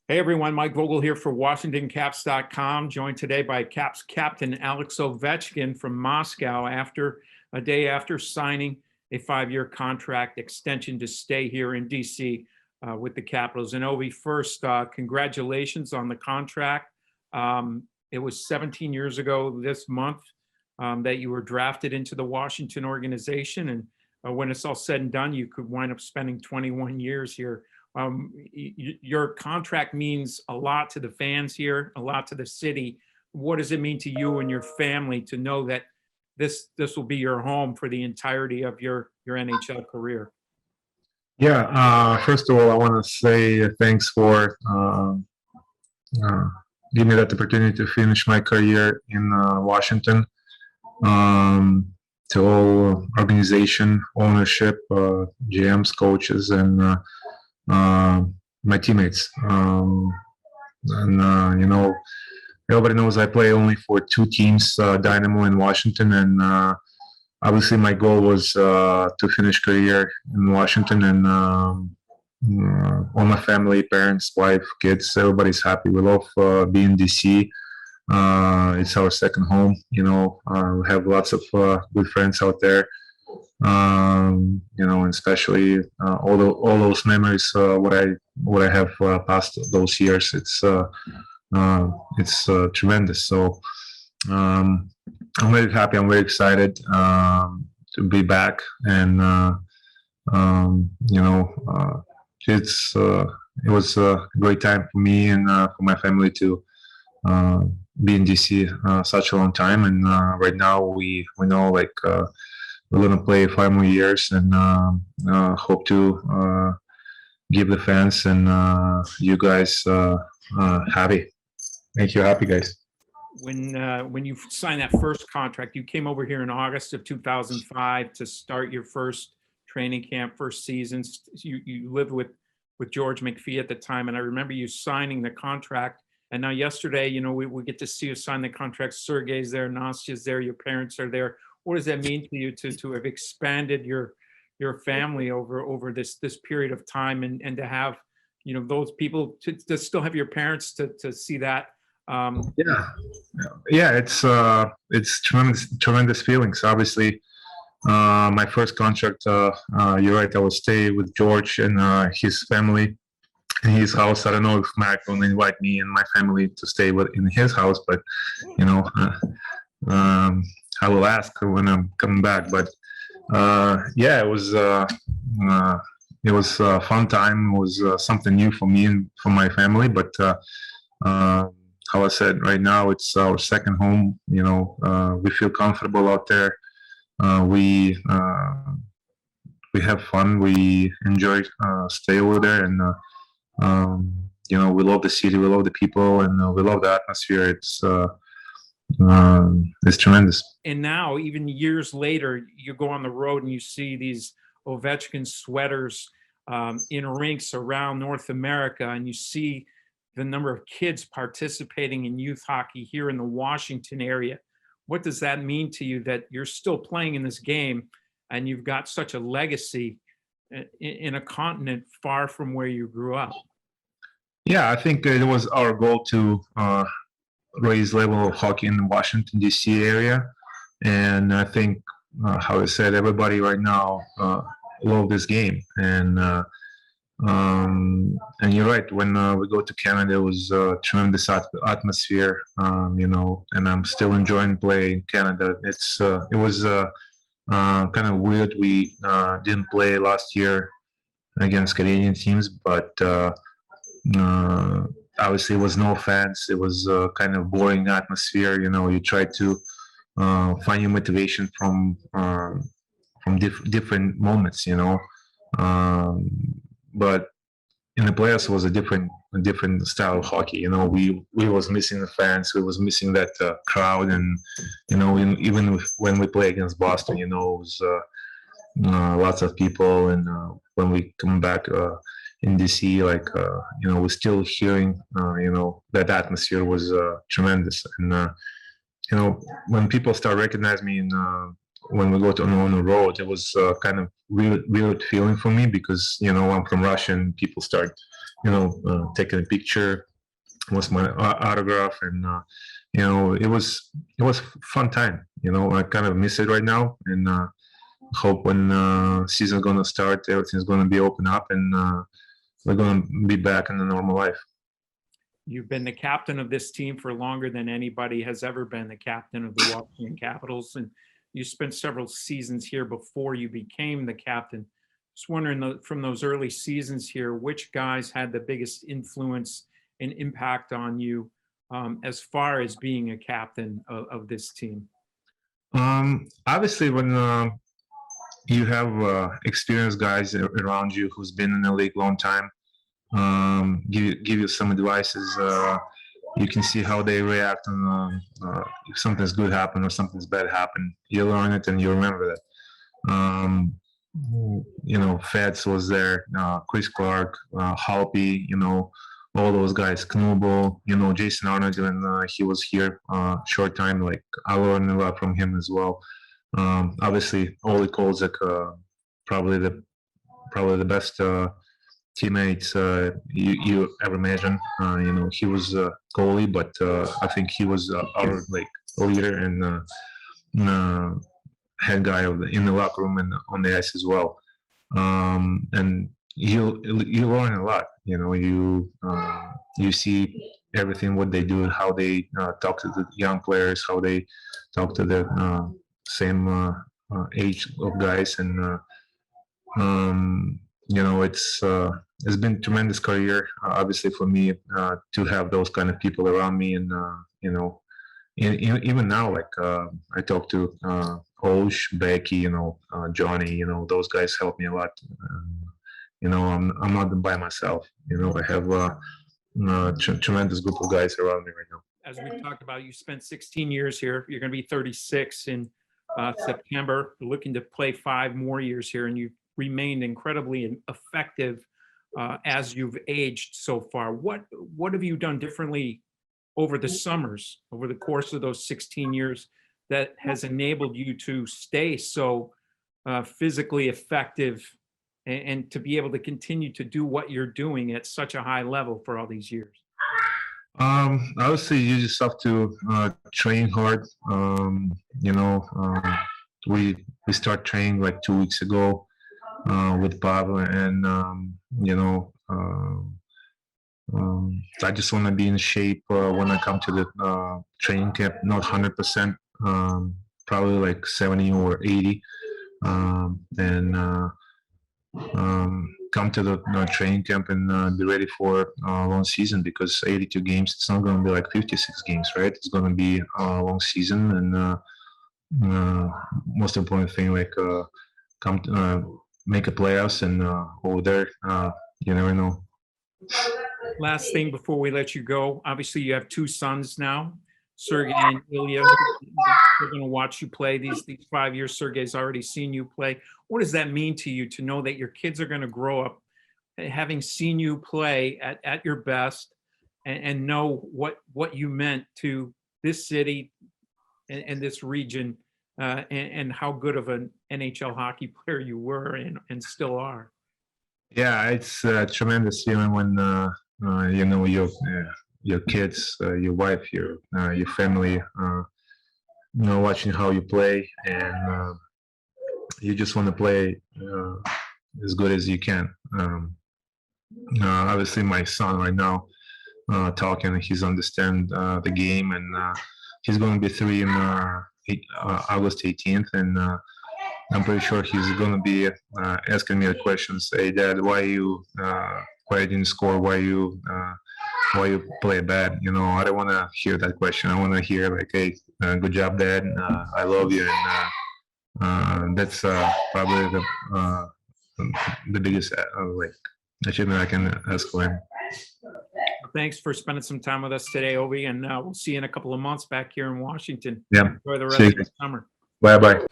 Hey everyone, Mike Vogel here for WashingtonCaps.com, joined today by Caps captain Alex Ovechkin from Moscow after a day after signing a 5-year contract extension to stay here in DC with the Capitals. And Ovi, first, congratulations on the contract. It was 17 years ago this month that you were drafted into the Washington organization. And when it's all said and done, you could wind up spending 21 years here. Your contract means a lot to the fans here, a lot to the city. What does it mean to you and your family to know that this will be your home for the entirety of your NHL career? Yeah, first of all, I want to say thanks for giving me that opportunity to finish my career in Washington. To all organization, ownership, GMs, coaches, and my teammates. Everybody knows I play only for two teams, Dynamo and Washington, and obviously my goal was to finish career in Washington, and all my family, parents, wife, kids, everybody's happy. We love being in DC. It's our second home. We have lots of good friends out there. And especially all those memories, what I have passed those years, it's tremendous. So I'm very happy. I'm very excited to be back, and it was a great time for me and for my family to be in DC such a long time. And right now we know we're going to play 5 more years, and hope to give the fans and you guys happy. Make you happy, guys. When you signed that first contract, you came over here in August of 2005 to start your first training camp, first season. You lived with George McPhee at the time, and I remember you signing the contract. And now yesterday, we get to see you sign the contract. Sergei's there, Nastya's there, your parents are there. What does that mean to you to have expanded your family over this period of time, and to have those people to still have your parents to see that? It's tremendous feelings. Obviously, my first contract. You're right. I will stay with George and his family in his house. I don't know if Mark will invite me and my family to stay in his house, but I will ask when I'm coming back. But it was a fun time. It was something new for me and for my family. But how I said, right now it's our second home. We feel comfortable out there. We have fun. We enjoy stay over there, and we love the city. We love the people, and we love the atmosphere. It's tremendous. And now, even years later, you go on the road and you see these Ovechkin sweaters in rinks around North America, and you see the number of kids participating in youth hockey here in the Washington area. What does that mean to you that you're still playing in this game and you've got such a legacy in a continent far from where you grew up? Yeah, I think it was our goal to raise level of hockey in the Washington D.C. area, and I think how I said, everybody right now love this game, and you're right. When we go to Canada, it was a tremendous atmosphere, and I'm still enjoying playing in Canada. It was kind of weird. We didn't play last year against Canadian teams, but obviously, it was no fans. It was a kind of boring atmosphere. You try to find your motivation from different moments. But in the playoffs, it was a different style of hockey. We was missing the fans. We was missing that crowd, and even when we play against Boston, it was lots of people. And when we come back in DC, we're still hearing, that atmosphere was tremendous. And when people start recognizing me, when we go on the road, it was kind of weird feeling for me, because I'm from Russia, and people start taking a picture, was my autograph, and it was fun time. I kind of miss it right now, and hope when season's gonna start, everything's gonna be open up, and we're gonna be back in the normal life. You've been the captain of this team for longer than anybody has ever been the captain of the Washington Capitals, and you spent several seasons here before you became the captain. Just wondering, from those early seasons here, which guys had the biggest influence and impact on you as far as being a captain of this team? Obviously, when you have experienced guys around you who's been in the league a long time, give you some advices. You can see how they react on if something's good happen or something's bad happen. You learn it and you remember that. Feds was there, Chris Clark, Halpy, all those guys, Knubel, Jason Arnold, when he was here short time, like I learned a lot from him as well. Obviously, Oli Kolzak, probably the best teammates you ever imagine. He was a goalie, but I think he was our leader and head guy in the locker room and on the ice as well. And you learn a lot. You see everything what they do, how they talk to the young players, how they talk to the same age of guys, and it's been tremendous career, obviously, for me to have those kind of people around me, and even now, I talk to Osh, Becky, Johnny, those guys help me a lot. I'm not by myself. I have a tremendous group of guys around me right now. As we talked about, you spent 16 years here. You're going to be 36 in September. You're looking to play 5 more years here, and you've remained incredibly effective as you've aged so far. What have you done differently over the summers, over the course of those 16 years, that has enabled you to stay so physically effective and to be able to continue to do what you're doing at such a high level for all these years? Obviously, you just have to train hard. We start training like 2 weeks ago with Pavel, and I just want to be in shape when I come to the training camp. Not 100%, probably like 70 or 80, and come to the training camp and be ready for a long season, because 82 games, it's not going to be like 56 games, right? It's going to be a long season, and most important thing, come to, make a playoffs, and over there, you never know. Last thing before we let you go, obviously you have 2 sons now, Sergey and Ilya. They're going to watch you play these 5 years. Sergey's already seen you play. What does that mean to you to know that your kids are going to grow up having seen you play at your best, and know what you meant to this city and this region, and how good of an NHL hockey player you were and still are? Yeah, it's a tremendous feeling when your kids, your wife, your family, watching how you play, and you just want to play as good as you can. Obviously, my son right now talking, he's understand the game, and he's going to be 3 in August 18th, and I'm pretty sure he's going to be asking me the questions. Hey, Dad, why you didn't score? Why you play bad? I don't want to hear that question. I want to hear like, hey, good job, Dad. I love you, and that's probably the biggest achievement I can ask for him. Thanks for spending some time with us today, Ovi, and we'll see you in a couple of months back here in Washington. Yeah. Enjoy the rest of the summer. Bye-bye.